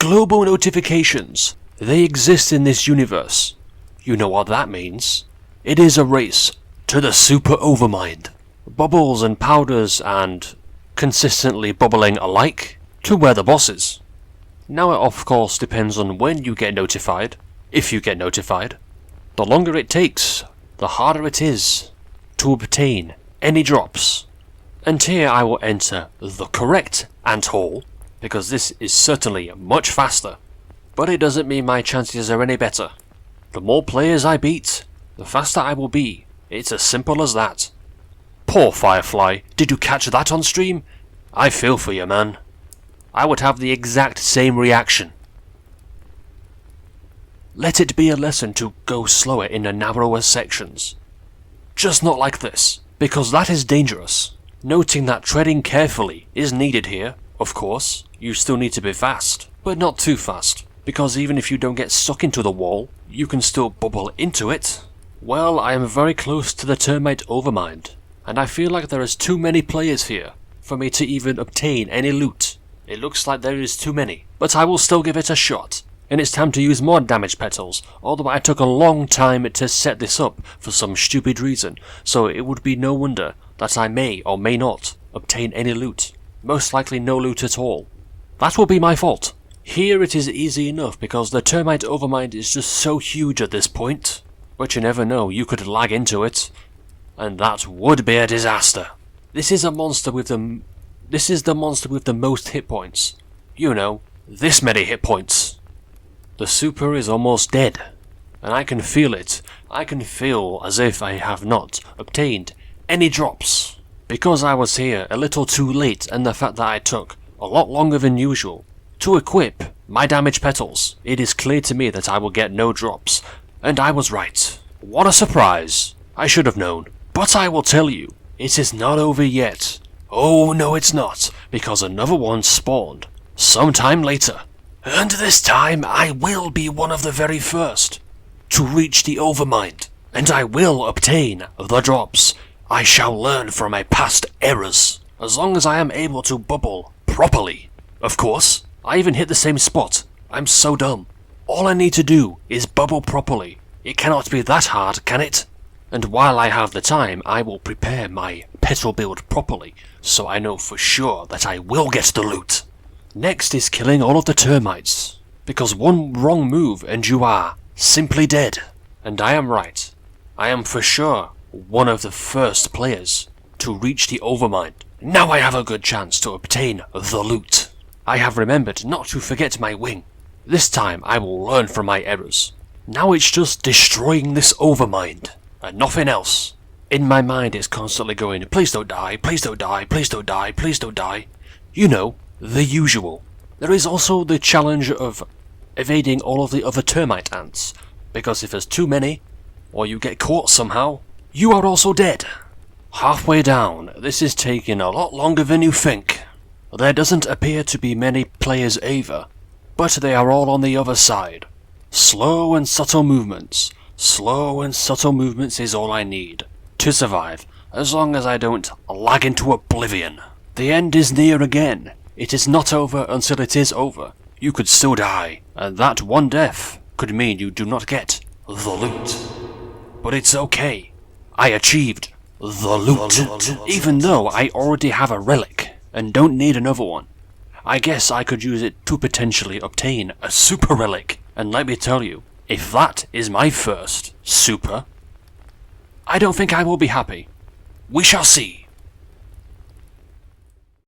Global notifications. They exist in this universe. You know what that means. It is a race to the Super Overmind. Bubbles and powders and consistently bubbling alike to where the boss is. Now it of course depends on when you get notified, if you get notified. The longer it takes, the harder it is to obtain any drops. And here I will enter the correct ant hole, because this is certainly much faster. But it doesn't mean my chances are any better. The more players I beat, the faster I will be. It's as simple as that. Poor Firefly, did you catch that on stream? I feel for you, man. I would have the exact same reaction. Let it be a lesson to go slower in the narrower sections. Just not like this, because that is dangerous. Noting that treading carefully is needed here, of course. You still need to be fast, but not too fast, because even if you don't get stuck into the wall, you can still bubble into it. Well, I am very close to the Termite Overmind, and I feel like there is too many players here for me to even obtain any loot. It looks like there is too many, but I will still give it a shot. And it's time to use more damage petals, although I took a long time to set this up for some stupid reason, so it would be no wonder that I may or may not obtain any loot. Most likely no loot at all. That will be my fault. Here it is easy enough because the Termite Overmind is just so huge at this point. But you never know, you could lag into it, and that would be a disaster. This is the monster with the most hit points. You know, this many hit points. The super is almost dead, and I can feel it. I can feel as if I have not obtained any drops, because I was here a little too late, and the fact that I took a lot longer than usual to equip my damage petals. It is clear to me that I will get no drops, and I was right. What a surprise. I should have known. But I will tell you, it is not over yet. Oh no it's not, because another one spawned sometime later. And this time I will be one of the very first to reach the Overmind, and I will obtain the drops. I shall learn from my past errors, as long as I am able to bubble properly. Of course, I even hit the same spot. I'm so dumb. All I need to do is bubble properly. It cannot be that hard, can it? And while I have the time, I will prepare my petal build properly, so I know for sure that I will get the loot. Next is killing all of the termites, because one wrong move and you are simply dead. And I am right. I am for sure one of the first players to reach the Overmind. Now I have a good chance to obtain the loot. I have remembered not to forget my wing. This time I will learn from my errors. Now it's just destroying this Overmind, and nothing else. In my mind it's constantly going, please don't die, please don't die, please don't die, please don't die. You know, the usual. There is also the challenge of evading all of the other termite ants, because if there's too many, or you get caught somehow, you are also dead. Halfway down, this is taking a lot longer than you think. There doesn't appear to be many players either, but they are all on the other side. Slow and subtle movements. Slow and subtle movements is all I need to survive, as long as I don't lag into oblivion. The end is near again. It is not over until it is over. You could still die, and that one death could mean you do not get the loot. But it's okay. I achieved the loot, even though I already have a relic and don't need another one. I guess I could use it to potentially obtain a super relic, and let me tell you, if that is my first super, I don't think I will be happy. We shall see.